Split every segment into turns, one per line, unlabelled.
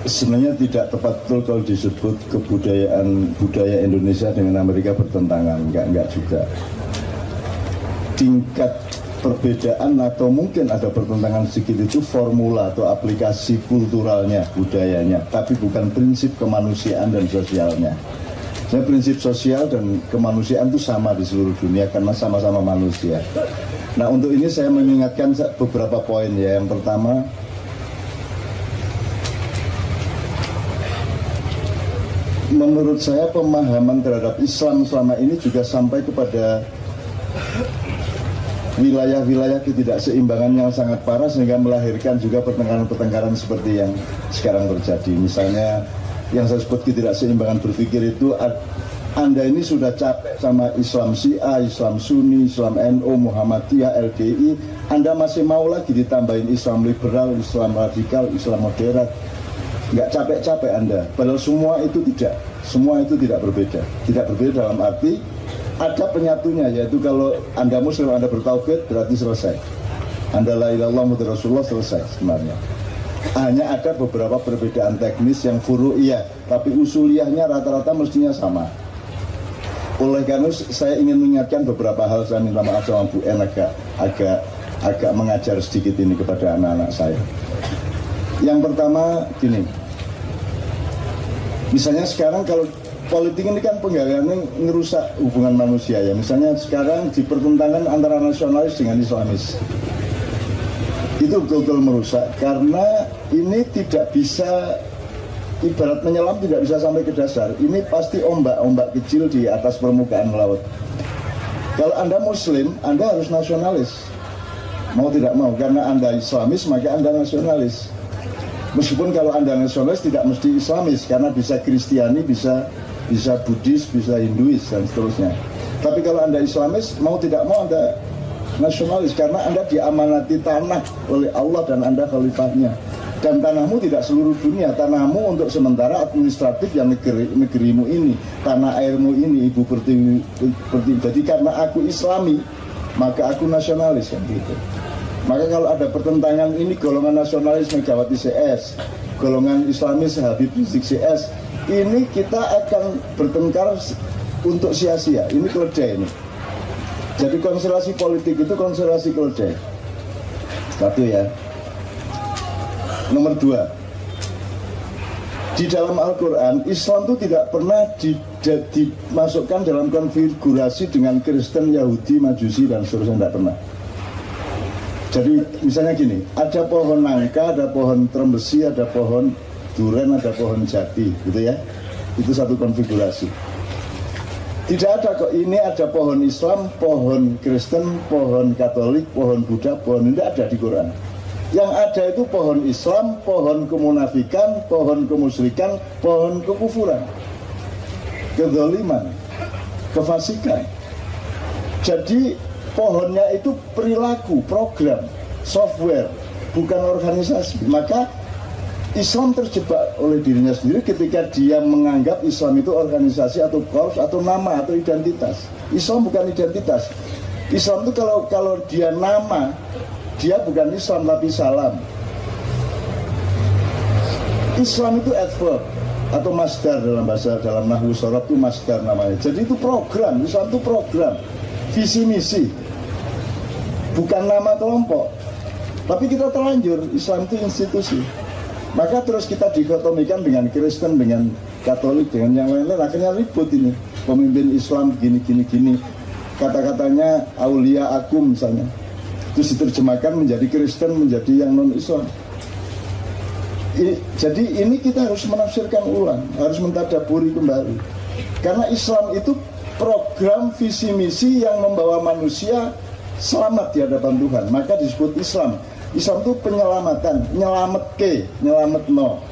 Sebenarnya tidak tepat betul kalau disebut budaya Indonesia dengan Amerika bertentangan, enggak juga. Tingkat perbedaan atau mungkin ada pertentangan sedikit itu formula atau aplikasi kulturalnya, budayanya, tapi bukan prinsip kemanusiaan dan sosialnya. Saya prinsip sosial dan kemanusiaan itu sama di seluruh dunia karena sama-sama manusia. Nah, untuk ini saya mengingatkan beberapa poin ya. Yang pertama, menurut saya pemahaman terhadap Islam selama ini juga sampai kepada wilayah-wilayah ketidakseimbangan yang sangat parah sehingga melahirkan juga pertengkaran-pertengkaran seperti yang sekarang terjadi. Misalnya yang saya sebut ketidakseimbangan berpikir itu, Anda ini sudah capek sama Islam Syiah, Islam Sunni, Islam NU, Muhammadiyah, LDI, Anda masih mau lagi ditambahin Islam liberal, Islam radikal, Islam moderat. Nggak capek-capek Anda, padahal semua itu tidak berbeda. Tidak berbeda dalam arti ada penyatunya, yaitu kalau Anda Muslim, Anda bertauhid, berarti selesai. Anda la ilaha illallah Muhammadur Rasulullah, selesai sebenarnya. Hanya ada beberapa perbedaan teknis yang furu'iyah, tapi usuliyahnya rata-rata mestinya sama. Oleh karena saya ingin mengingatkan beberapa hal. Saya minta maaf sama Bu En agak mengajar sedikit ini kepada anak-anak saya. Yang pertama gini, misalnya sekarang kalau politik ini kan penggalangan ngerusak hubungan manusia ya. Misalnya sekarang dipertentangkan antara nasionalis dengan Islamis. Itu betul-betul merusak karena ini tidak bisa, ibarat menyelam tidak bisa sampai ke dasar. Ini pasti ombak-ombak kecil di atas permukaan laut. Kalau Anda Muslim, Anda harus nasionalis, mau tidak mau, karena Anda Islamis maka Anda nasionalis. Meskipun kalau Anda nasionalis tidak mesti Islamis, karena bisa Kristiani, bisa Buddhis, bisa Hinduis dan seterusnya. Tapi kalau Anda Islamis, mau tidak mau Anda nasionalis karena Anda diamanati tanah oleh Allah dan Anda khalifahnya. Dan tanahmu tidak seluruh dunia, tanahmu untuk sementara administratif yang negerimu ini, tanah airmu ini, ibu pertiwi. Jadi karena aku Islami, maka aku nasionalis kan gitu. Maka kalau ada pertentangan ini, golongan nasionalis Megawati CS, golongan Islamis Habib Rizik CS, ini kita akan bertengkar untuk sia-sia. Ini keledai ini. Jadi konstelasi politik itu konstelasi keledai. Satu ya. Nomor dua, di dalam Al-Quran, Islam itu tidak pernah dimasukkan dalam konfigurasi dengan Kristen, Yahudi, Majusi, dan seterusnya, tidak pernah. Jadi misalnya gini, ada pohon nangka, ada pohon trembesi, ada pohon duren, ada pohon jati, gitu ya. Itu satu konfigurasi. Tidak ada kok, ini ada pohon Islam, pohon Kristen, pohon Katolik, pohon Buddha, pohon ini ada di Quran. Yang ada itu pohon Islam, pohon kemunafikan, pohon kemusyrikan, pohon kekufuran, kezaliman, kefasikan. Jadi pohonnya itu perilaku, program, software, bukan organisasi. Maka Islam terjebak oleh dirinya sendiri ketika dia menganggap Islam itu organisasi atau korps atau nama atau identitas. Islam bukan identitas. Islam itu kalau dia nama, dia bukan Islam tapi salam. Islam itu adverb atau masdar dalam nahwu shorab itu masdar namanya. Jadi itu program, Islam itu program, visi misi, bukan nama kelompok. Tapi kita terlanjur, Islam itu institusi. Maka terus kita dikotomikan dengan Kristen, dengan Katolik, dengan yang lain-lain. Akhirnya ribut ini. Pemimpin Islam gini. Kata-katanya aulia akum misalnya. Terus diterjemahkan menjadi Kristen, menjadi yang non-Islam. Jadi ini kita harus menafsirkan ulang, harus mentadaburi kembali. Karena Islam itu program visi misi yang membawa manusia selamat di hadapan Tuhan. Maka disebut Islam. Islam itu penyelamatan, nyelamet no.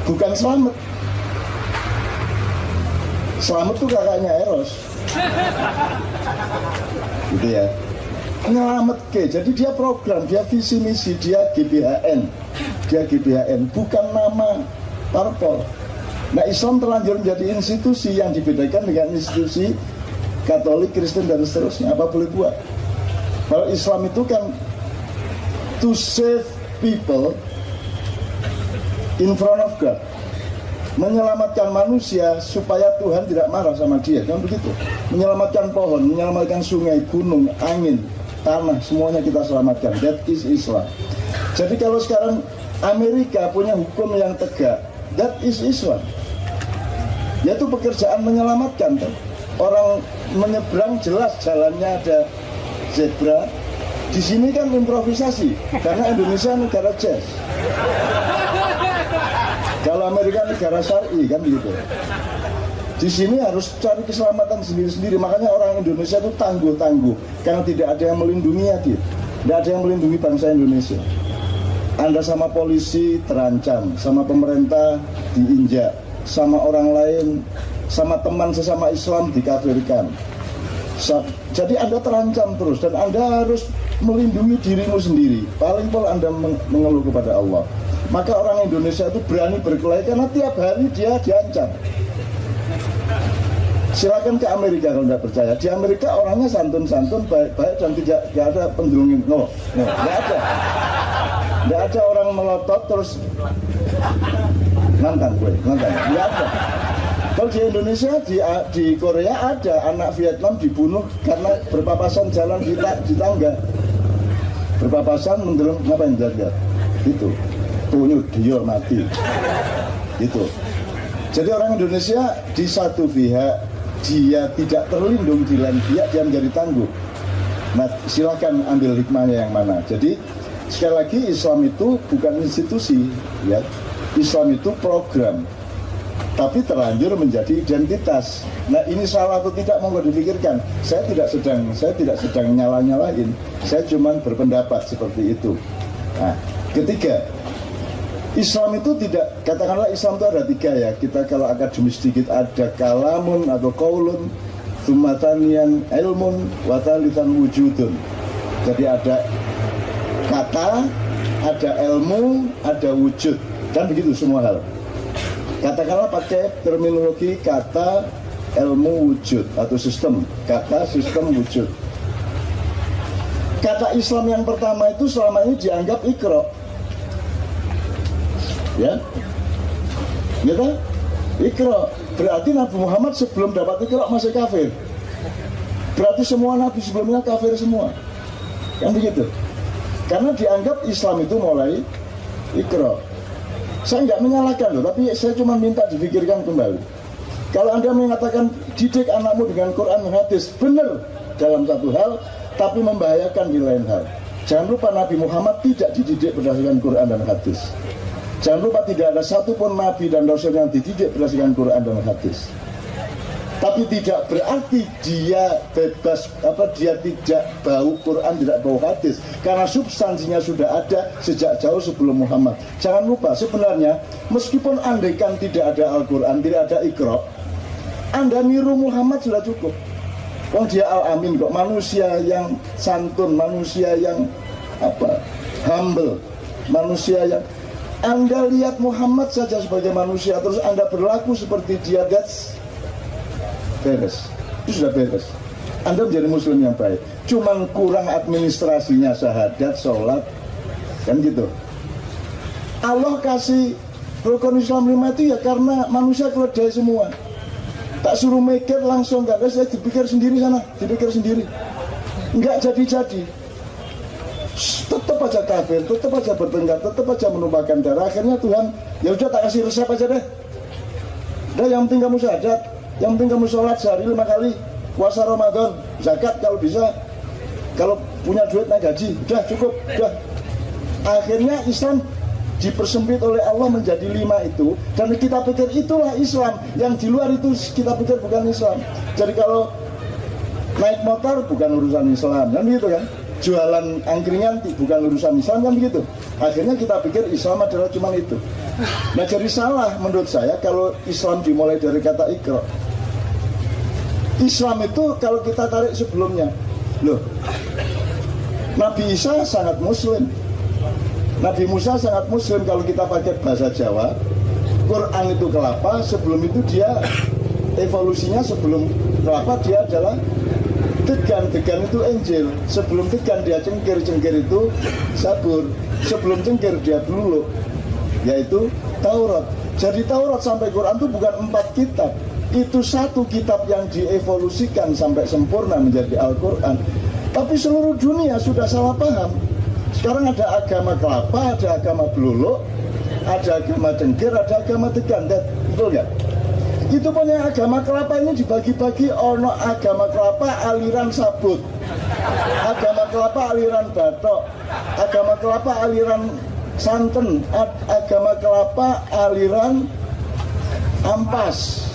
Bukan selamat. Selamat itu kakaknya Eros. Gitu ya. Nyelamet jadi dia program, dia visi misi, dia GBHN. Dia GBHN, bukan nama parpol. Nah, Islam terlanjur menjadi institusi yang dibedakan dengan institusi Katolik, Kristen dan seterusnya. Apa boleh buat? Kalau Islam itu kan to save people, in front of God, menyelamatkan manusia supaya Tuhan tidak marah sama dia, kan begitu. Menyelamatkan pohon, menyelamatkan sungai, gunung, angin, tanah, semuanya kita selamatkan. That is Islam. Jadi kalau sekarang Amerika punya hukum yang tegak, that is Islam. Yaitu pekerjaan menyelamatkan, kan? Orang menyeberang jelas jalannya ada zebra. Di sini kan improvisasi, karena Indonesia negara jazz. Kalau Amerika negara syar'i, kan begitu. Di sini harus cari keselamatan sendiri-sendiri. Makanya orang Indonesia itu tangguh-tangguh, karena tidak ada yang melindungi dia. Tidak ada yang melindungi bangsa Indonesia. Anda sama polisi terancam, sama pemerintah diinjak, sama orang lain, sama teman sesama Islam dikafirkan. Jadi Anda terancam terus, dan Anda harus melindungi dirimu sendiri. Paling pol Anda mengeluh kepada Allah. Maka orang Indonesia itu berani berkelahi karena tiap hari dia diancam. Silakan ke Amerika kalau tidak percaya. Di Amerika orangnya santun-santun, baik-baik, dan tidak ada penjelungin. Nggak ada. Nggak ada orang melotot terus nantang. Nggak ada. Kalau di Indonesia, di Korea ada anak Vietnam dibunuh karena berpapasan jalan di tangga. Berpapasan mendelung, ngapain jaga? Itu punyut dia mati. Itu. Jadi orang Indonesia di satu pihak dia tidak terlindung, di lain pihak dia menjadi tangguh. Nah, silakan ambil hikmahnya yang mana. Jadi sekali lagi Islam itu bukan institusi, ya. Islam itu program, tapi terlanjur menjadi identitas. Nah, ini salah atau tidak monggo dipikirkan. Saya tidak sedang nyala-nyalain. Saya cuma berpendapat seperti itu. Nah, ketiga, Islam itu tidak, katakanlah Islam itu ada tiga, ya. Kita kalau akademis sedikit ada kalamun atau qaulun, tsummataniyan ilmun, wa tsalitsan wujudun. Jadi ada kata, ada ilmu, ada wujud, dan begitu semua hal. Katakanlah pakai terminologi kata, ilmu, wujud, atau sistem. Kata, sistem, wujud. Kata Islam yang pertama itu selama ini dianggap Iqra. Ya, gitu? Iqra. Berarti Nabi Muhammad sebelum dapat Iqra masih kafir. Berarti semua Nabi sebelumnya kafir semua. Kan begitu? Karena dianggap Islam itu mulai Iqra. Saya nggak menyalahkan loh, tapi saya cuma minta dipikirkan kembali. Kalau Anda mengatakan didik anakmu dengan Quran dan hadis, benar dalam satu hal, tapi membahayakan di lain hal. Jangan lupa Nabi Muhammad tidak dididik berdasarkan Quran dan hadis. Jangan lupa tidak ada satupun Nabi dan Rasul yang dididik berdasarkan Quran dan hadis. Tapi tidak berarti dia bebas, dia tidak bau Quran, tidak bau hadis, karena substansinya sudah ada sejak jauh sebelum Muhammad. Jangan lupa, sebenarnya meskipun andaikan tidak ada Al-Quran, tidak ada Iqra, Anda niru Muhammad sudah cukup. Wong dia Al-Amin kok, manusia yang santun, manusia yang humble, manusia yang, Anda lihat Muhammad saja sebagai manusia, terus Anda berlaku seperti dia, that's beres, itu sudah beres. Anda menjadi muslim yang baik. Cuman kurang administrasinya, syahadat, sholat, kan gitu. Allah kasih rukun Islam 5 itu ya karena manusia keledai semua. Tak suruh mikir langsung, gak ada, saya dipikir sendiri sana, dipikir sendiri. Enggak jadi-jadi. Tetap aja kafir, tetap aja bertengkar, tetap aja menumpahkan darah. Akhirnya Tuhan, ya udah tak kasih resep aja deh. Udah, yang penting kamu syahadat, yang penting kamu sholat sehari 5 kali, puasa Ramadan, zakat kalau bisa, kalau punya duit naik gaji, udah cukup, udah. Akhirnya Islam dipersempit oleh Allah menjadi 5 itu, dan kita pikir itulah Islam. Yang di luar itu kita pikir bukan Islam. Jadi kalau naik motor bukan urusan Islam, kan begitu kan? Jualan angkringan bukan urusan Islam, kan begitu. Akhirnya kita pikir Islam adalah cuma itu. Nah, jadi salah menurut saya kalau Islam dimulai dari kata Iqra. Islam itu kalau kita tarik sebelumnya, loh, Nabi Isa sangat muslim, Nabi Musa sangat muslim. Kalau kita pakai bahasa Jawa, Quran itu kelapa, sebelum itu dia evolusinya, sebelum kelapa dia adalah degan, degan itu Injil, sebelum degan dia cengkir, cengkir itu Zabur, sebelum cengkir dia beluluk. yaitu Taurat. Jadi Taurat sampai Quran itu bukan 4 kitab, itu 1 kitab yang dievolusikan sampai sempurna menjadi Al-Quran. Tapi seluruh dunia sudah salah paham. Sekarang ada agama kelapa, ada agama beluluk, ada agama cengkir, ada agama tegan. Betul nggak? Itu punya agama kelapa ini dibagi-bagi, ono agama kelapa aliran sabut, agama kelapa aliran batok, agama kelapa aliran santen, agama kelapa aliran ampas,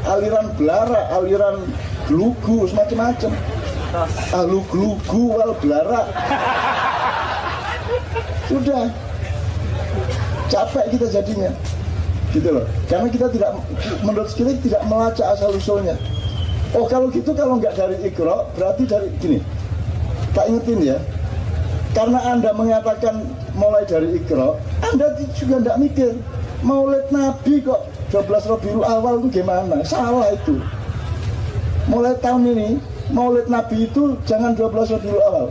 aliran belara, aliran glugu, semacam-macam. Alu glugu wal belara. Sudah capek kita jadinya, gitu loh. Karena kita tidak, menurut kita tidak melacak asal usulnya. Oh kalau gitu, kalau nggak dari Iqra, berarti dari gini. Tak ingetin ya. Karena Anda mengatakan mulai dari Iqra, Anda juga nggak mikir Maulid Nabi kok 12 Rabiul Awal itu gimana? Salah itu. Mulai tahun ini Maulid Nabi itu jangan 12 Rabiul Awal,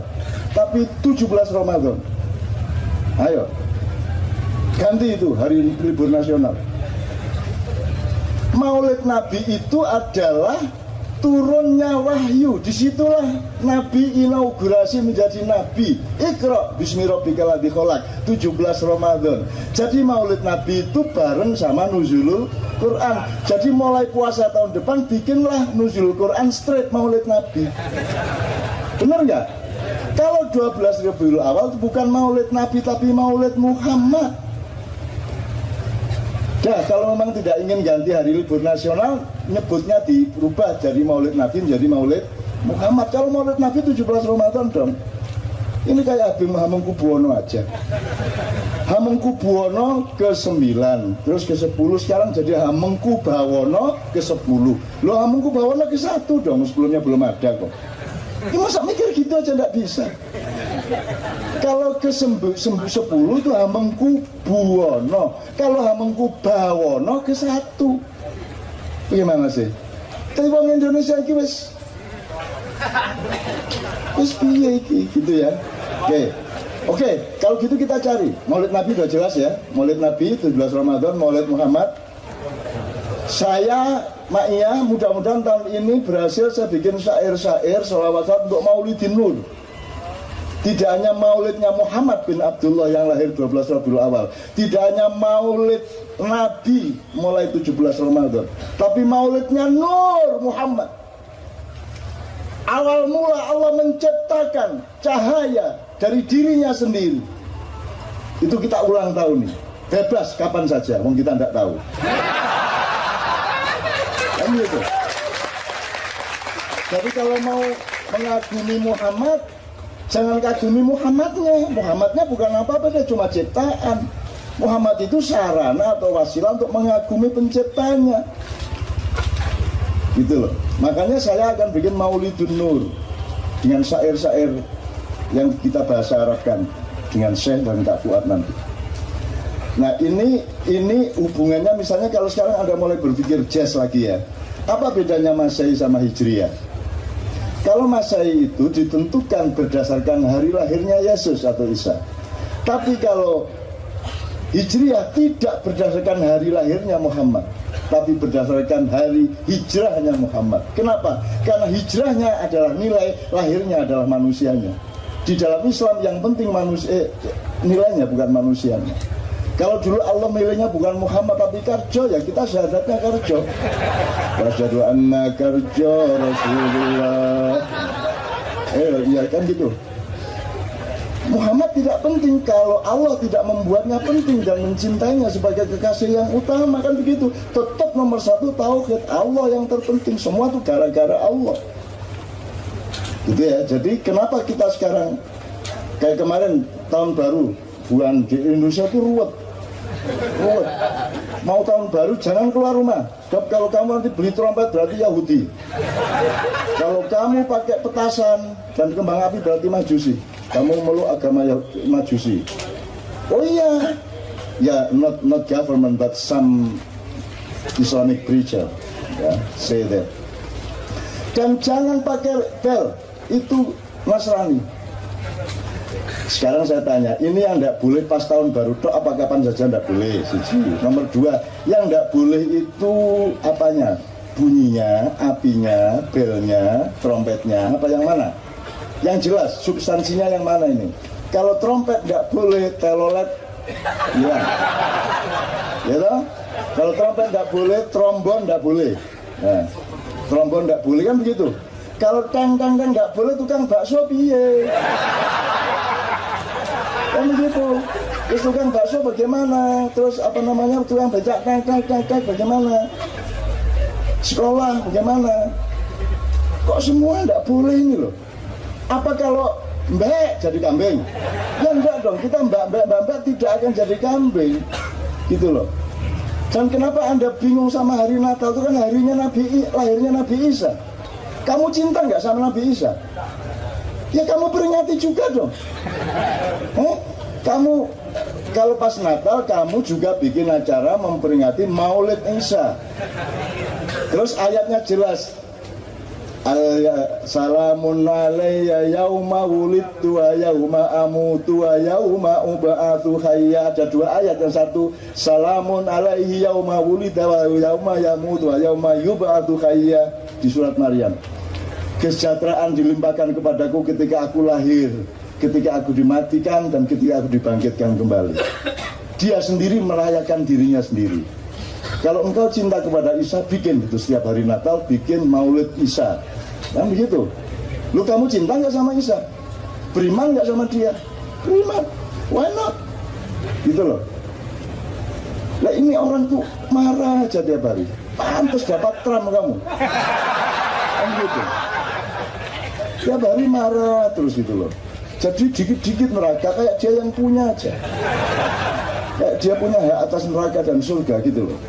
tapi 17 Ramadan. Ayo, ganti itu hari libur nasional. Maulid Nabi itu adalah turunnya wahyu. Disitulah Nabi inaugurasi menjadi Nabi. Iqra bismi rabbikal ladzi khalaq, 17 Ramadan. Jadi Maulid Nabi itu bareng sama nuzulul Quran. Jadi mulai puasa tahun depan bikinlah nuzulul Quran straight Maulid Nabi. Benar nggak? Kalau 12 Rabiul Awal itu bukan Maulid Nabi tapi Maulid Muhammad. Dah, kalau memang tidak ingin ganti hari libur nasional, nyebutnya dirubah dari Maulid Nabi menjadi Maulid Muhammad. Kalau Maulid Nabi 17 Ramadan dong. Ini kayak Habib Hamengkubuwono aja. Hamengkubuwono ke-9, terus ke-10, sekarang jadi Hamengkubawono ke-10. Loh, Hamengkubawono ke-1 dong, sebelumnya belum ada kok. Ini masa mikir gitu aja nggak bisa. Kalau ke-10 itu Hamengkubuwono, kalau Hamengkubawono ke-1. Gimana sih? Tapi orang Indonesia ini wis piye iki gitu ya. Oke, kalau gitu kita cari. Maulid Nabi udah jelas ya. Maulid Nabi 17 Ramadan, Maulid Muhammad. Saya Ma'iyah, mudah-mudahan tahun ini berhasil saya bikin syair-syair sholawat untuk Maulidin Nur. Tidak hanya maulidnya Muhammad bin Abdullah yang lahir 12 Rabiul Awal, tidak hanya maulid Nabi mulai 17 Ramadan, tapi maulidnya Nur Muhammad. Awal mula Allah menciptakan cahaya dari dirinya sendiri. Itu kita ulang tahun nih. Bebas kapan saja, wong kita tidak tahu. Kan gitu. Jadi kalau mau mengagumi Muhammad, jangan kagumi Muhammadnya. Muhammadnya bukan apa-apa, dia cuma ciptaan. Muhammad itu sarana atau wasilah untuk mengagumi penciptanya. Gitu loh. Makanya saya akan bikin Maulidun Nur dengan syair-syair yang kita bahasa Arabkan dengan Syekh dan Kak Fuad nanti. Nah ini hubungannya, misalnya kalau sekarang Anda mulai berpikir jazz lagi ya. Apa bedanya Masehi sama Hijriah? Kalau Masehi itu ditentukan berdasarkan hari lahirnya Yesus atau Isa. Tapi kalau Hijriah tidak berdasarkan hari lahirnya Muhammad, tapi berdasarkan hari hijrahnya Muhammad. Kenapa? Karena hijrahnya adalah nilai, lahirnya adalah manusianya. Di dalam Islam yang penting nilainya bukan manusianya. Kalau dulu Allah milihnya bukan Muhammad tapi Karjo, ya kita syahadatnya Karjo. Wasyhadu anna Karjo Rasulullah. Ya kan gitu. Muhammad tidak penting kalau Allah tidak membuatnya penting dan mencintainya sebagai kekasih yang utama, kan begitu. Tetap nomor 1 tauhid, Allah yang terpenting. Semua itu gara-gara Allah. Gitu ya. Jadi kenapa kita sekarang kayak kemarin tahun baru bulan di Indonesia itu ruwet. Mau tahun baru jangan keluar rumah. Kalau kamu nanti beli trompet berarti Yahudi. Kalau kamu pakai petasan dan kembang api berarti Majusi. Kamu meluk agama Majusi. Oh iya, ya not government but some Islamic preacher, ya, say that. Dan jangan pakai bel, itu Nasrani. Sekarang saya tanya, ini yang tidak boleh pas tahun baru tok apa kapan saja tidak boleh? Siji. Nomor dua, yang tidak boleh itu apanya? Bunyinya, apinya, belnya, trompetnya, apa yang mana? Yang jelas, substansinya yang mana ini? Kalau trompet tidak boleh, telolet, ya. Ya toh? Kalau trompet tidak boleh, trombon tidak boleh. Nah, trombon tidak boleh kan begitu. Kalau tang nggak boleh, tukang bakso piye? Kan begitu. Terus tukang bakso bagaimana? Terus apa namanya, tukang becak bagaimana? Sekolah bagaimana? Kok semua nggak boleh ini loh? Apa kalau mbak jadi kambing? Ya enggak dong, kita mbak tidak akan jadi kambing, gitu loh. Dan kenapa Anda bingung sama hari Natal? Itu kan harinya lahirnya Nabi Isa. Kamu cinta nggak sama Nabi Isa? Ya kamu peringati juga dong. Kamu kalau pas Natal kamu juga bikin acara memperingati Maulid Isa. Terus ayatnya jelas. Salamun alayya yauma wulidtu wa yauma amutu wa yauma ub'atsu hayya. Ada dua ayat, yang satu salamun alaihi yauma wulida wa yauma yamutu wa yauma yub'atsu hayya di surat Maryam. Kesejahteraan dilimpahkan kepadaku ketika aku lahir, ketika aku dimatikan, dan ketika aku dibangkitkan kembali. Dia sendiri merayakan dirinya sendiri. Kalau engkau cinta kepada Isa, bikin itu setiap hari Natal, bikin Maulid Isa. Kan begitu. Lu kamu cinta nggak sama Isa? Beriman nggak sama dia? Beriman. Why not? Gitu loh. Nah ini orang tuh marah aja tiap hari. Pantes dapat Trump kamu. Kan gitu. Tiap hari marah terus gitu loh. Jadi dikit-dikit neraka kayak dia yang punya aja. Kayak dia punya hak atas neraka dan surga gitu loh.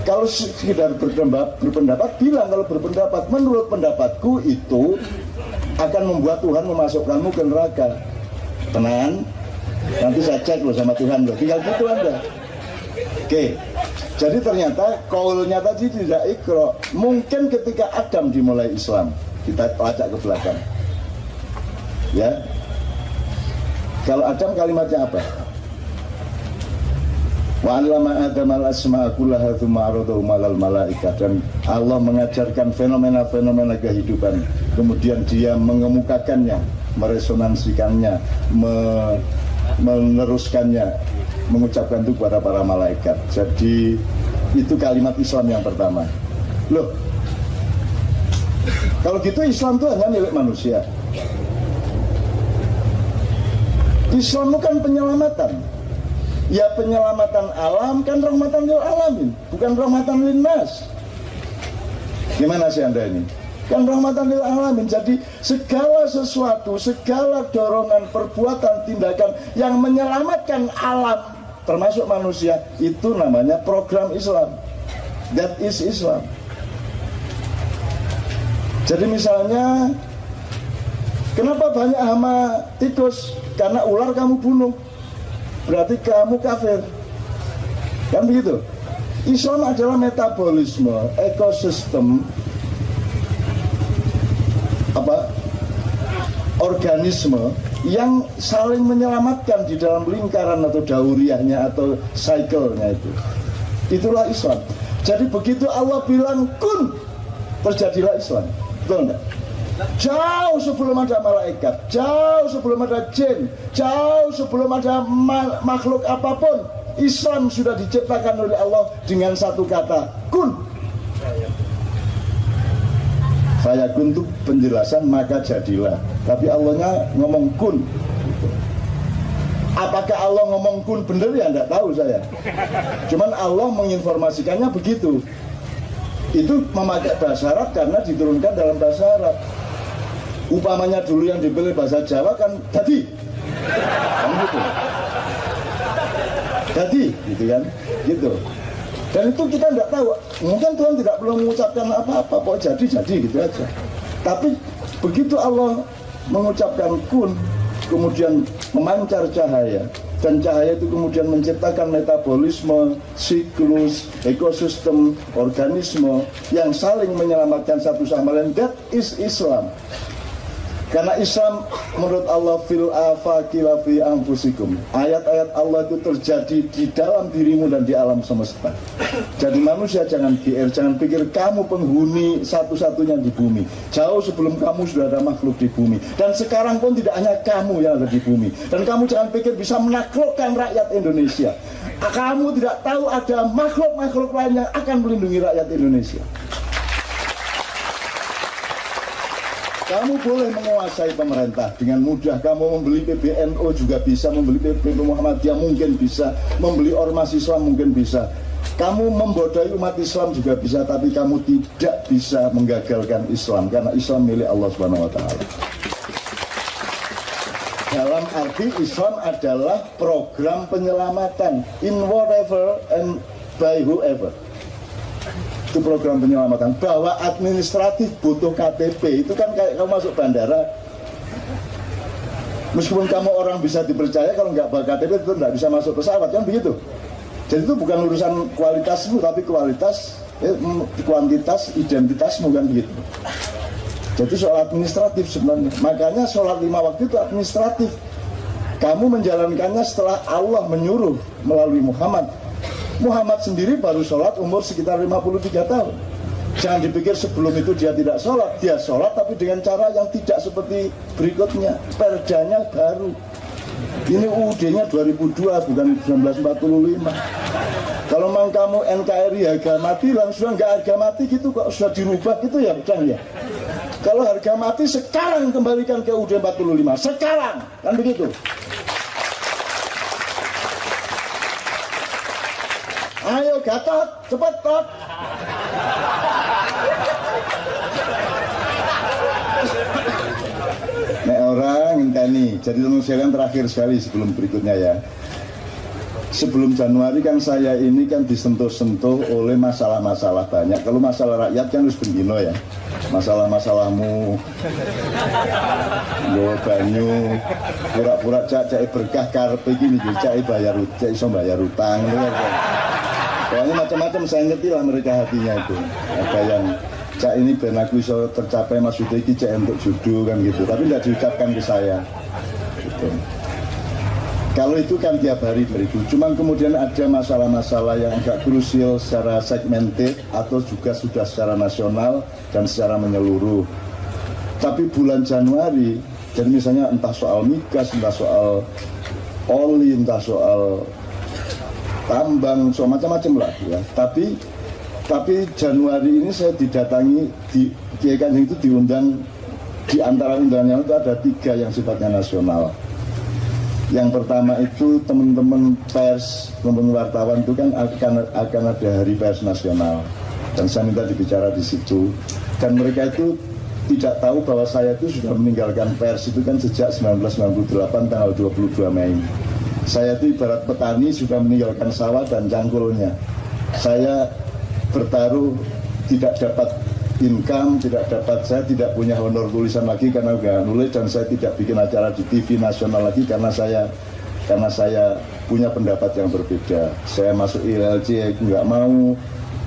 Kalau sekedar berpendapat, bilang kalau berpendapat, menurut pendapatku itu akan membuat Tuhan memasukkanmu ke neraka. Tenang, nanti saya cek loh sama Tuhan loh. Tinggal gitu Anda. Oke, jadi ternyata kaulnya tadi tidak ikro. Mungkin ketika Adam dimulai Islam, kita lacak ke belakang. Ya, kalau Adam kalimatnya apa? Wa 'allama Adam al-asma'a kullaha tsumma 'aradahum 'alal malaikah. Dan Allah mengajarkan fenomena-fenomena kehidupan, kemudian dia mengemukakannya, meresonansikannya, meneruskannya, mengucapkan itu kepada para malaikat. Jadi itu kalimat Islam yang pertama. Loh, kalau gitu Islam itu hanya milik manusia. Islam itu kan penyelamatan. Ya penyelamatan alam kan rahmatan lil alamin, bukan rahmatan lin nas. Gimana sih Anda ini? Kan rahmatan lil alamin. Jadi segala sesuatu, segala dorongan, perbuatan, tindakan yang menyelamatkan alam, termasuk manusia, itu namanya program Islam. That is Islam. Jadi misalnya, kenapa banyak hama tikus? Karena ular kamu bunuh, berarti kamu kafir. Kan begitu. Islam adalah metabolisme, ekosistem, organisme yang saling menyelamatkan di dalam lingkaran atau dauriyahnya atau cycle-nya itu. Itulah Islam. Jadi begitu Allah bilang kun, terjadilah Islam. Betul enggak? Jauh sebelum ada malaikat, jauh sebelum ada jin, jauh sebelum ada makhluk apapun, Islam sudah diciptakan oleh Allah dengan satu kata, kun. Fayakun itu penjelasan maka jadilah. Tapi Allahnya ngomong kun. Apakah Allah ngomong kun bener ya enggak tahu saya. Cuman Allah menginformasikannya begitu. Itu memakai bahasa Arab karena diturunkan dalam bahasa Arab. Upamanya dulu yang dipilih bahasa Jawa kan dadi. Kan gitu. Dadi, gitu kan? Gitu. Dan itu kita tidak tahu. Mungkin Tuhan tidak perlu mengucapkan apa-apa, kok jadi gitu aja. Tapi begitu Allah mengucapkan kun, kemudian memancar cahaya, dan cahaya itu kemudian menciptakan metabolisme, siklus, ekosistem, organisme yang saling menyelamatkan satu sama lain. That is Islam. Karena Islam menurut Allah fil afaqi wa fi anfusikum. Ayat-ayat Allah itu terjadi di dalam dirimu dan di alam semesta. Jadi manusia jangan GR, jangan pikir kamu penghuni satu-satunya di bumi. Jauh sebelum kamu sudah ada makhluk di bumi. Dan sekarang pun tidak hanya kamu yang ada di bumi. Dan kamu jangan pikir bisa menaklukkan rakyat Indonesia. Kamu tidak tahu ada makhluk-makhluk lain yang akan melindungi rakyat Indonesia. Kamu boleh menguasai pemerintah dengan mudah. Kamu membeli PBNU juga bisa, membeli PP Muhammadiyah mungkin bisa, membeli ormas Islam mungkin bisa. Kamu membodai umat Islam juga bisa, tapi kamu tidak bisa menggagalkan Islam karena Islam milik Allah Subhanahu wa taala. Dalam arti Islam adalah program penyelamatan in whatever and by whoever. Itu program penyelamatan. Bahwa administratif butuh KTP itu kan kayak kamu masuk bandara, meskipun kamu orang bisa dipercaya, kalau nggak bawa KTP itu nggak bisa masuk pesawat, kan begitu. Jadi itu bukan urusan kualitasmu, tapi kuantitas identitasmu, kan begitu. Jadi soal administratif sebenarnya. Makanya sholat 5 waktu itu administratif. Kamu menjalankannya setelah Allah menyuruh melalui Muhammad. Muhammad sendiri baru sholat umur sekitar 53 tahun. Jangan dipikir sebelum itu dia tidak sholat. Dia sholat tapi dengan cara yang tidak seperti berikutnya. Perdanya baru. Ini UUD-nya 2002 bukan 1945. Kalau memang kamu NKRI harga mati, langsung nggak harga mati gitu kok, sudah dirubah gitu ya, udah ya. Kalau harga mati sekarang kembalikan ke UUD 45. Sekarang, kan begitu. Ayo Gatot, cepat Tot. Nek orang ngenteni. Jadi teman sekalian, terakhir sekali sebelum berikutnya ya. Sebelum Januari kan saya ini kan disentuh-sentuh oleh masalah-masalah banyak. Kalau masalah rakyat kan harus bendino ya. Masalah-masalahmu, gue banyu, pura-pura cak berkah karpe gini, cak bayar utang. Pokoknya macam-macam, saya ngerti lah mereka hatinya itu. Ada yang cak ini ben aku bisa tercapai maksudnya ini cak untuk judul kan gitu, tapi tidak diucapkan ke saya gitu. Kalau itu kan tiap hari beriku. Cuman kemudian ada masalah-masalah yang agak krusial secara segmented atau juga sudah secara nasional dan secara menyeluruh. Tapi bulan Januari, jadi misalnya entah soal migas, entah soal oli, entah soal tambang, soal macam-macam lah ya. Tapi Januari ini saya didatangi di Kiai Kanjeng itu diundang, di antara undangannya itu ada 3 yang sifatnya nasional. Yang pertama itu teman-teman pers, teman-teman wartawan itu kan akan ada hari pers nasional, dan saya minta dibicara di situ. Dan mereka itu tidak tahu bahwa saya itu sudah meninggalkan pers itu kan sejak 1998 tanggal 22 Mei. Saya itu ibarat petani sudah meninggalkan sawah dan cangkulnya. Saya bertaruh tidak dapat income, saya tidak punya honor tulisan lagi karena udah nulis, dan saya tidak bikin acara di TV nasional lagi karena saya punya pendapat yang berbeda. Saya masuk ILC nggak mau,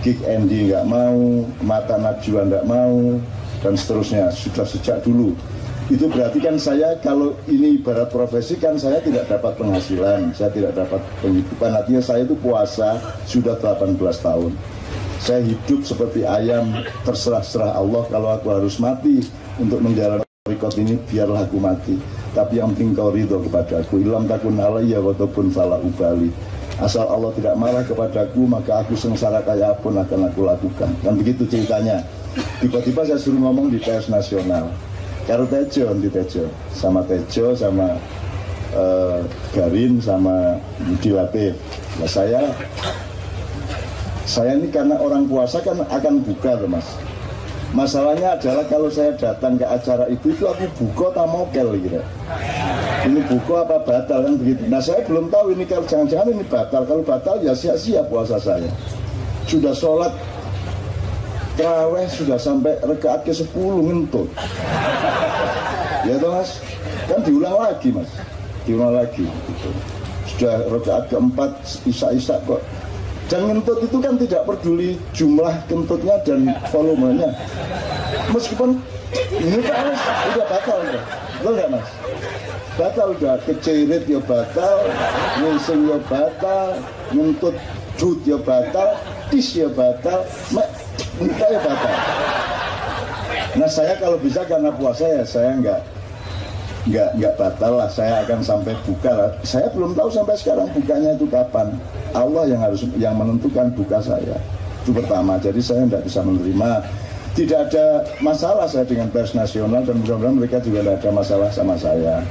Gig Andy nggak mau, Mata Najwa nggak mau, dan seterusnya. Sudah sejak dulu. Itu berarti kan saya, kalau ini ibarat profesi kan saya tidak dapat penghasilan, saya tidak dapat penghidupan. Artinya saya itu puasa sudah 18 tahun. Saya hidup seperti ayam, terserah-serah Allah. Kalau aku harus mati untuk menjalani rekod ini, biarlah aku mati. Tapi yang penting kau ridho kepada aku. Ilam takun alayya wa topun fala ubali. Asal Allah tidak marah kepadaku, maka aku sengsara kayak apapun akan aku lakukan. Dan begitu ceritanya. Tiba-tiba saya suruh ngomong di pers nasional. Karo Tejo, di Tejo. Sama Tejo, sama Garin, sama Budi Latif. Nah, saya ini karena orang puasa kan akan buka loh mas. Masalahnya adalah kalau saya datang ke acara itu aku buka tak mokel gitu. Ini buka apa batal kan begitu. Nah saya belum tahu ini, kalau jangan-jangan ini batal. Kalau batal ya sia-sia puasa saya. Sudah sholat tarawih sudah sampai rakaat ke-10 ngentut. Ya toh mas, kan diulang lagi mas, diulang lagi gitu. Sudah rakaat ke-4 isa-isa kok. Dan kentut itu kan tidak peduli jumlah kentutnya dan volumenya. Meskipun Ini Pak Mas, udah batal udah. Betul nggak Mas? Batal udah, kecerit ya batal, ngising ya batal, ngentut dut ya batal, tis ya batal, entah ya batal. Nah saya kalau bisa karena puasa ya saya nggak batal lah, saya akan sampai buka lah. Saya belum tahu sampai sekarang bukanya itu kapan. Allah yang menentukan buka saya. Itu pertama. Jadi saya nggak bisa menerima. Tidak ada masalah saya dengan pers nasional dan mudah-mudahan mereka juga tidak ada masalah sama saya.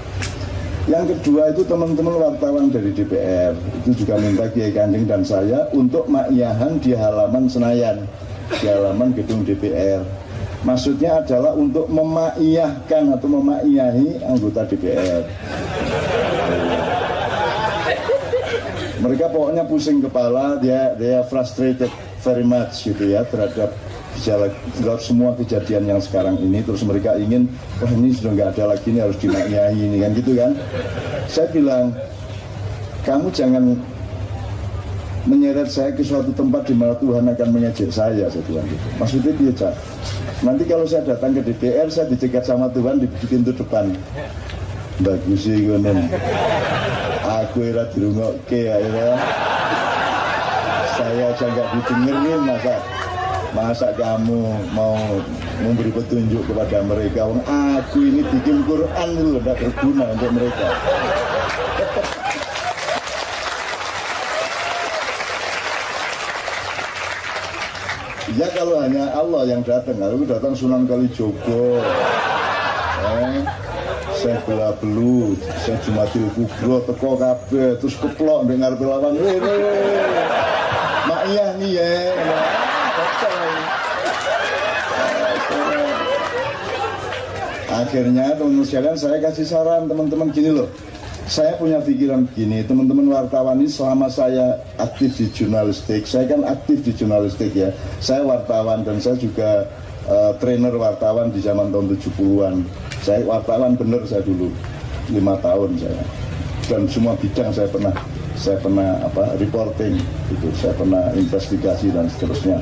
Yang kedua itu teman-teman wartawan dari DPR itu juga minta Kiai Kanjeng dan saya untuk makyahan di halaman Senayan, di halaman gedung DPR. Maksudnya adalah untuk memaiyahkan atau memaiyahi anggota DPR. Mereka pokoknya pusing kepala, dia frustrated very much gitu ya terhadap semua kejadian yang sekarang ini. Terus mereka ingin, wah ini sudah nggak ada lagi, ini harus dimaknai ini kan gitu kan. Saya bilang, kamu jangan menyeret saya ke suatu tempat di mana Tuhan akan mengejek saya bilang gitu. Maksudnya dia Cak, nanti kalau saya datang ke DPR saya dicegat sama Tuhan di pintu depan. Bagus sih gonen. Aku ira dirungokke ya. Saya aja nggak didengerin masa kamu mau memberi petunjuk kepada mereka. Aku ini bikin Quran dulu tidak berguna untuk mereka. Ya kalau hanya Allah yang datang, kalau datang Sunan Kalijogo, saya bela belu, saya Jumatil Kubro, teko kabeh, terus keplok dengar lawan, mak iya nih ya. Akhirnya teman-teman sekalian saya kasih saran teman-teman gini loh. Saya punya pikiran begini, teman-teman wartawan ini selama saya aktif di jurnalistik, saya kan aktif di jurnalistik ya. Saya wartawan dan saya juga trainer wartawan di zaman tahun 70-an. Saya wartawan bener saya dulu, 5 tahun saya. Dan semua bidang saya pernah reporting gitu, saya pernah investigasi dan seterusnya.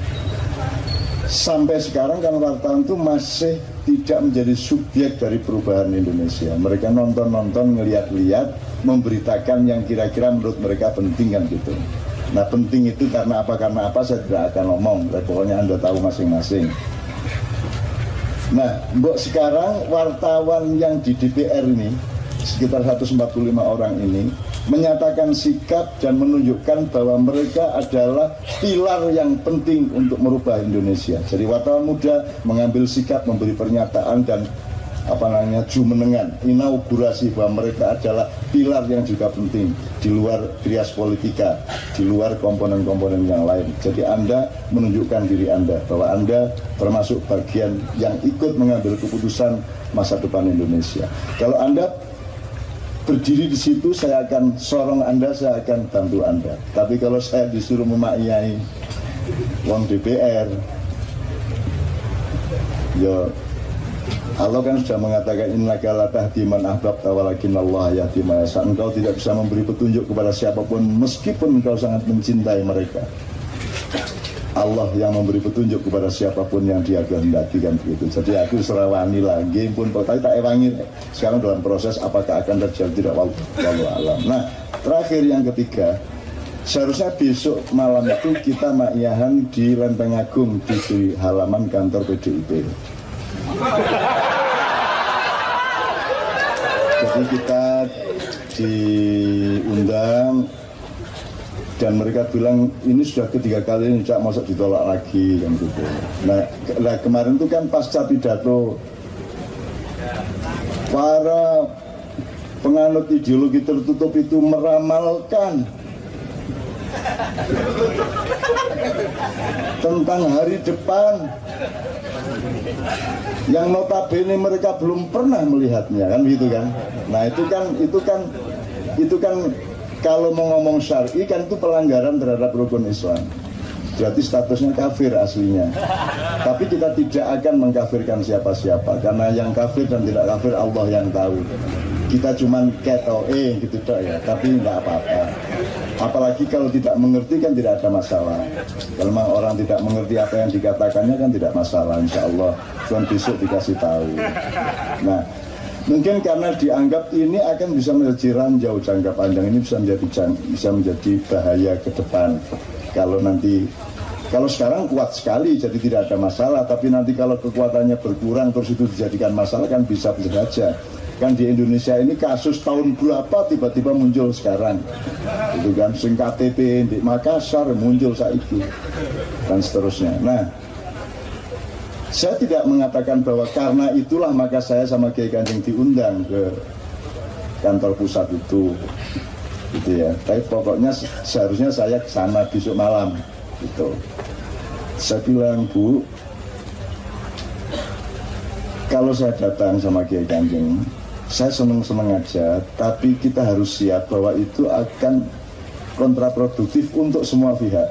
Sampai sekarang kan wartawan itu masih tidak menjadi subjek dari perubahan Indonesia. Mereka nonton-nonton, ngeliat-liat, memberitakan yang kira-kira menurut mereka penting kan gitu. Nah penting itu karena apa saya tidak akan ngomong. Pokoknya Anda tahu masing-masing. Nah, mbok sekarang wartawan yang di DPR ini sekitar 145 orang ini menyatakan sikap dan menunjukkan bahwa mereka adalah pilar yang penting untuk merubah Indonesia. Jadi wartawan muda mengambil sikap, memberi pernyataan dan jumenengan, inaugurasi bahwa mereka adalah pilar yang juga penting di luar trias politika, di luar komponen-komponen yang lain. Jadi Anda menunjukkan diri Anda bahwa Anda termasuk bagian yang ikut mengambil keputusan masa depan Indonesia. Kalau Anda berdiri di situ, saya akan sorong Anda, saya akan bantu Anda. Tapi kalau saya disuruh memakyai wong DPR, ya Allah kan sudah mengatakan innaka la tahdi man ahbabta walakinallah yahdi man yasha. Engkau tidak bisa memberi petunjuk kepada siapapun meskipun engkau sangat mencintai mereka. Allah yang memberi petunjuk kepada siapapun yang dia kehendaki kan begitu. Jadi aku serawani lagi pun tapi tak ewangi sekarang dalam proses apakah akan terjadi tidak wallahu alam. Nah terakhir yang ketiga, seharusnya besok malam itu kita makyahan di Lenteng Agung di halaman kantor PDIP. Jadi kita diundang dan mereka bilang ini sudah ketiga kali ini tidak masuk ditolak lagi kan gitu. Nah kemarin itu kan pasca pidato para penganut ideologi tertutup itu meramalkan tentang hari depan yang notabene mereka belum pernah melihatnya kan gitu kan. Nah itu kan kalau mau ngomong syar'i kan itu pelanggaran terhadap rukun Islam. Berarti statusnya kafir aslinya. Tapi kita tidak akan mengkafirkan siapa-siapa karena yang kafir dan tidak kafir Allah yang tahu. Kita cuman ketoe gitu ya, tapi enggak apa-apa. Apalagi kalau tidak mengerti kan tidak ada masalah. Kalau memang orang tidak mengerti apa yang dikatakannya kan tidak masalah, insya Allah. Cuman besok dikasih tahu. Nah, mungkin karena dianggap ini akan bisa menjadi ranjau jangka panjang, ini bisa menjadi bahaya ke depan. Kalau sekarang kuat sekali jadi tidak ada masalah, tapi nanti kalau kekuatannya berkurang terus itu dijadikan masalah kan bisa saja. Kan di Indonesia ini kasus tahun berapa tiba-tiba muncul sekarang, itu kan sing KTP di Makassar muncul saiki dan seterusnya. Nah, saya tidak mengatakan bahwa karena itulah maka saya sama Kiai Kanjeng diundang ke kantor pusat itu, gitu ya. Tapi pokoknya seharusnya saya ke sana besok malam, gitu. Saya bilang, Bu, kalau saya datang sama Kiai Kanjeng, saya seneng-seneng aja, tapi kita harus siap bahwa itu akan kontraproduktif untuk semua pihak.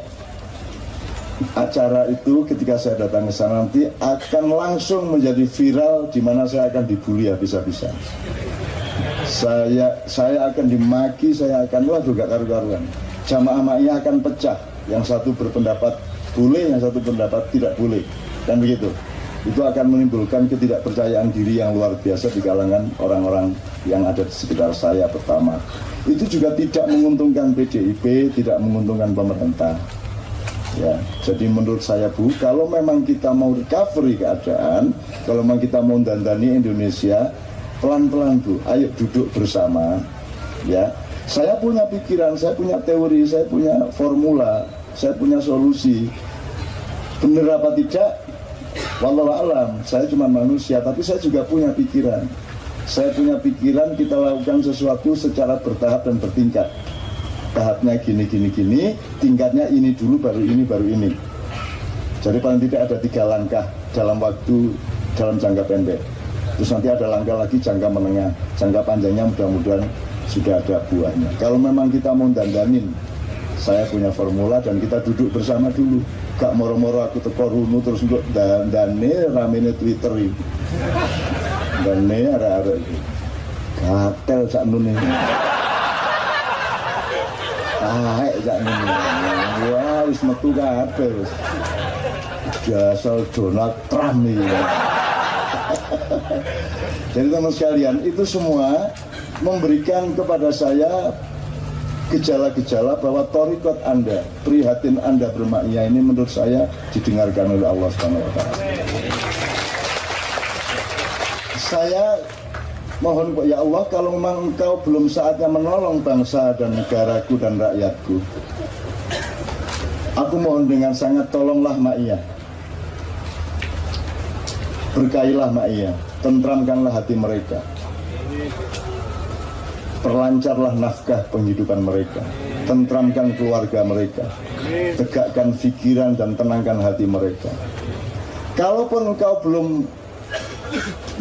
Acara itu ketika saya datang ke sana nanti akan langsung menjadi viral, di mana saya akan dibully habis-habisan. Saya akan dimaki, saya akan juga karu-karuan. Jamaah ma'iyah akan pecah, yang satu berpendapat boleh, yang satu pendapat tidak boleh, dan begitu. Itu akan menimbulkan ketidakpercayaan diri yang luar biasa di kalangan orang-orang yang ada di sekitar saya. Pertama, itu juga tidak menguntungkan PDIP, tidak menguntungkan pemerintah. Ya, jadi menurut saya, Bu, kalau memang kita mau recovery keadaan, kalau memang kita mau dandani Indonesia, pelan-pelan, Bu, ayo duduk bersama. Ya, saya punya pikiran, saya punya teori, saya punya formula, saya punya solusi. Benar apa tidak? Wallahu a'lam, saya cuma manusia, tapi saya juga punya pikiran. Saya punya pikiran, kita lakukan sesuatu secara bertahap dan bertingkat. Tahapnya gini, tingkatnya ini dulu, baru ini. Jadi paling tidak ada 3 langkah dalam jangka pendek. Terus nanti ada langkah lagi jangka menengah, jangka panjangnya mudah-mudahan sudah ada buahnya. Kalau memang kita mau dandanin, saya punya formula dan kita duduk bersama dulu. Gak moro-moro aku teko runu terus untuk dandane ramene Twitter ini. Dandane arek-arek iki. Gatel sak nune. Sak nune. Wah, wis metu kabeh wis. Jasal Donald Trump ini. Jadi teman sekalian, itu semua memberikan kepada saya gejala-gejala bahwa thariqat Anda, prihatin Anda bermakiyah ini menurut saya didengarkan oleh Allah SWT. Saya mohon, ya Allah, kalau memang Engkau belum saatnya menolong bangsa dan negaraku dan rakyatku, aku mohon dengan sangat, tolonglah makiyah, berkailah makiyah, tentramkanlah hati mereka, perlancarlah nafkah penghidupan mereka, tentramkan keluarga mereka, tegakkan pikiran dan tenangkan hati mereka. Kalaupun engkau belum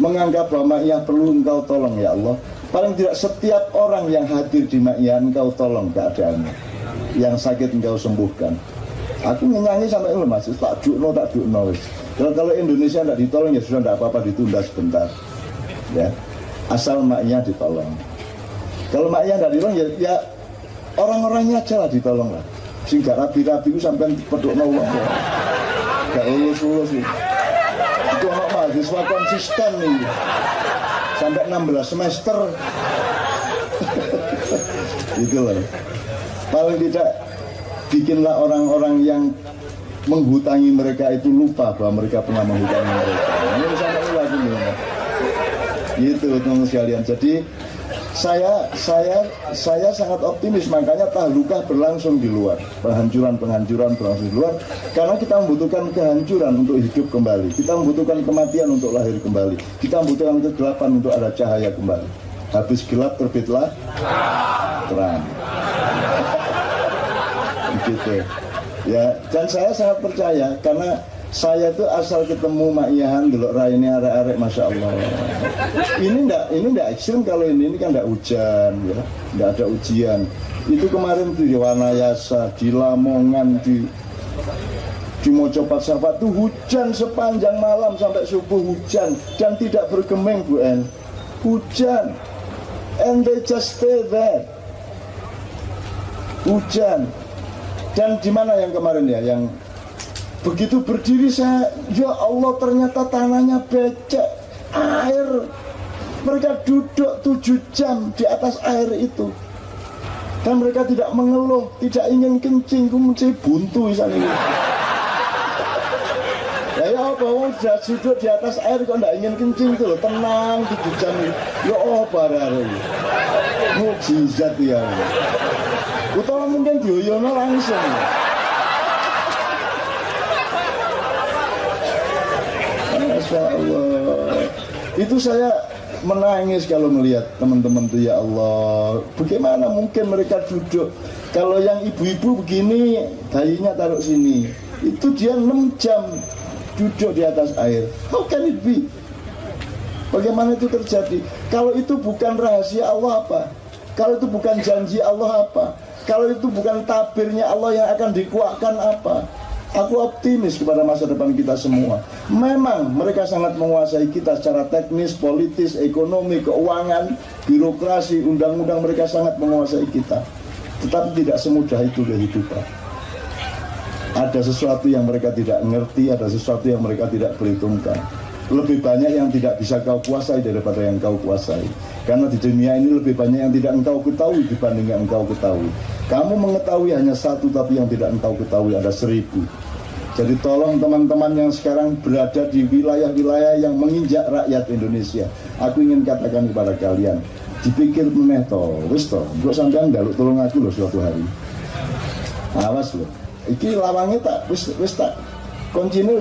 menganggap bahwa ma'iyah perlu engkau tolong, ya Allah, paling tidak setiap orang yang hadir di ma'iyah engkau tolong keadaannya, yang sakit engkau sembuhkan. Aku nyanyi sampai lemas, tak jukno. Kalau Indonesia tidak ditolong ya sudah, tidak apa-apa, ditunda sebentar, ya, asal ma'iyah ditolong. Kalau maknya tidak ditolong ya orang-orangnya aja lah ditolong lah. Sing gak rabi-rabi itu sampai pedokno wong ya. Gak lulus-lulus nih. Itu anak mahasiswa konsisten nih. Sampai 16 semester. Gitu loh. Paling tidak bikinlah orang-orang yang menghutangi mereka itu lupa bahwa mereka pernah menghutangi mereka. Ini sampai lagi nih. Gitu teman sekalian. Jadi saya sangat optimis, makanya tahlukah berlangsung di luar, penghancuran berlangsung di luar, karena kita membutuhkan kehancuran untuk hidup kembali, kita membutuhkan kematian untuk lahir kembali, kita membutuhkan kegelapan untuk ada cahaya kembali. Habis gelap terbitlah terang. Gitu ya. Dan saya sangat percaya, karena saya itu asal ketemu ma'iyahan delok raine arek-arek, masya Allah. Ini enggak ekstrim, kalau ini kan enggak hujan ya, enggak ada ujian. Itu kemarin di Wanayasa, di Lamongan, di Mojopat Sapat itu hujan sepanjang malam sampai subuh, hujan dan tidak bergeming, Bu En. Hujan, and they just stay there. hujan. Dan di mana yang kemarin ya, yang begitu berdiri saya, ya Allah ternyata tanahnya becek, air. Mereka duduk 7 jam di atas air itu. Dan mereka tidak mengeluh, tidak ingin kencing, kemudian buntu sana ini. Ya apa, sudah duduk di atas air kok tidak ingin kencing tuh, tenang 7 jam ini. Ya apa hari ini, mukjizat ya. Utawa mungkin dioyono langsung. Masya Allah. Itu saya menangis kalau melihat teman-teman tuh, ya Allah, bagaimana mungkin mereka duduk. Kalau yang ibu-ibu begini, bayinya taruh sini, itu dia 6 jam duduk di atas air. How can it be? Bagaimana itu terjadi? Kalau itu bukan rahasia Allah apa? Kalau itu bukan janji Allah apa? Kalau itu bukan tabirnya Allah yang akan dikuatkan apa? Aku optimis kepada masa depan kita semua. Memang mereka sangat menguasai kita secara teknis, politis, ekonomi, keuangan, birokrasi, undang-undang, mereka sangat menguasai kita. Tetapi tidak semudah itu kehidupan. Ada sesuatu yang mereka tidak ngerti, ada sesuatu yang mereka tidak perhitungkan. Lebih banyak yang tidak bisa kau kuasai daripada yang kau kuasai. Karena di dunia ini lebih banyak yang tidak engkau ketahui dibanding yang engkau ketahui. Kamu mengetahui hanya 1, tapi yang tidak engkau ketahui ada 1000. Jadi tolong teman-teman yang sekarang berada di wilayah-wilayah yang menginjak rakyat Indonesia, aku ingin katakan kepada kalian, dipikir meneh to, wis to, kok sampean njaluk tolong aku loh suatu hari. Awas loh. Iki lawangnya tak wis tak kuncine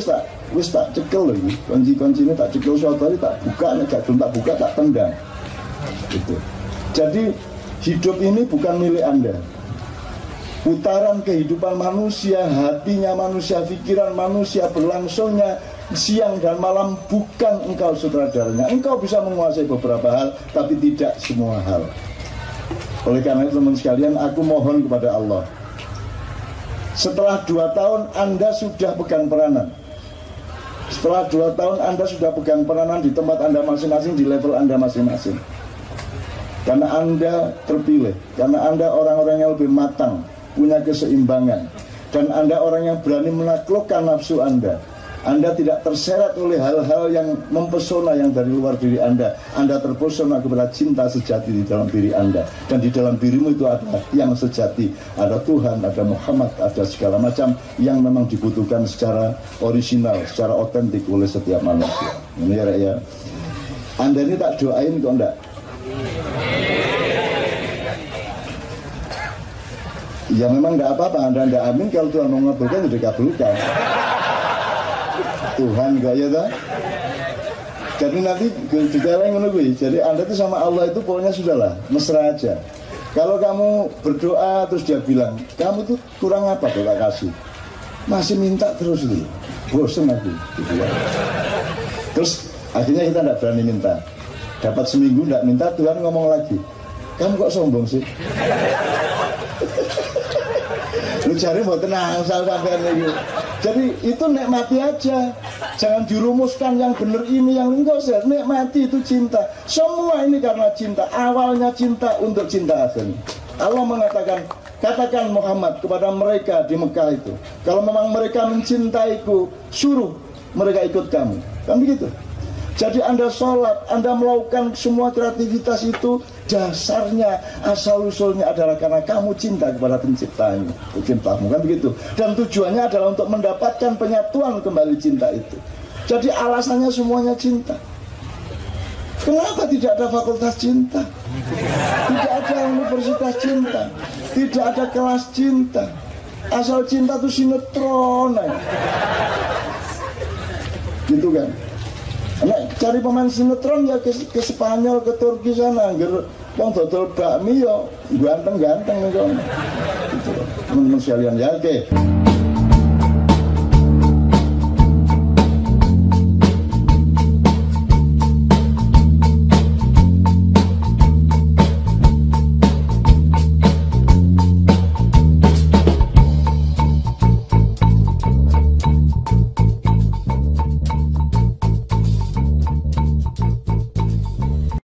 wis tak cekel loh iki. Kunci-kuncine tak cekel suatu hari, tak buka, nek gak tak buka tak tendang. Gitu. Jadi hidup ini bukan milik Anda. Putaran kehidupan manusia, hatinya manusia, pikiran manusia, berlangsungnya siang dan malam bukan engkau sutradaranya. Engkau bisa menguasai beberapa hal, tapi tidak semua hal. Oleh karena itu teman sekalian, aku mohon kepada Allah, setelah 2 tahun Anda sudah pegang peranan. Setelah 2 tahun Anda sudah pegang peranan di tempat Anda masing-masing, di level Anda masing-masing. Karena Anda terpilih, karena Anda orang-orang yang lebih matang, punya keseimbangan, dan Anda orang yang berani menaklukkan nafsu Anda. Anda tidak terseret oleh hal-hal yang mempesona yang dari luar diri Anda. Anda terpesona kepada cinta sejati di dalam diri Anda. Dan di dalam dirimu itu ada yang sejati. Ada Tuhan, ada Muhammad, ada segala macam yang memang dibutuhkan secara orisinal, secara otentik oleh setiap manusia. Ini ya. Anda ini tak doain kok enggak? Ya memang enggak apa-apa, Anda enggak amin, kalau Tuhan mengabulkan sudah dikabulkan. Tuhan enggak ya tak? Jadi nanti juga yang menunggu. Jadi Anda itu sama Allah itu pokoknya sudahlah, mesra aja. Kalau kamu berdoa terus dia bilang, kamu tuh kurang apa tuh tak kasih? Masih minta terus itu, bosan aku gitu ya. Terus akhirnya kita tidak berani minta. Dapat seminggu tidak minta, Tuhan ngomong lagi, kamu kok sombong sih? Lu cari mau tenang sampean lagi. Jadi itu nikmati aja, jangan dirumuskan yang benar ini, yang enggak usah. Nikmati itu cinta. Semua ini karena cinta. Awalnya cinta untuk cinta akhir. Allah mengatakan, katakan Muhammad kepada mereka di Mekah itu, kalau memang mereka mencintaiku, suruh mereka ikut kamu. Kan begitu. Jadi Anda sholat, Anda melakukan semua kreativitas itu, dasarnya, asal-usulnya adalah karena kamu cinta kepada penciptanya, penciptamu, kan begitu. Dan tujuannya adalah untuk mendapatkan penyatuan kembali cinta itu. Jadi alasannya semuanya cinta. Kenapa tidak ada fakultas cinta? Tidak ada universitas cinta, tidak ada kelas cinta. Asal cinta itu sinetron aja. Gitu kan. Nah, cari pemain sinetron ya ke Spanyol, ke Turki sana, wong dodol bakmi yo ganteng-ganteng nih, gitu. Teman-teman sekalian ya, oke.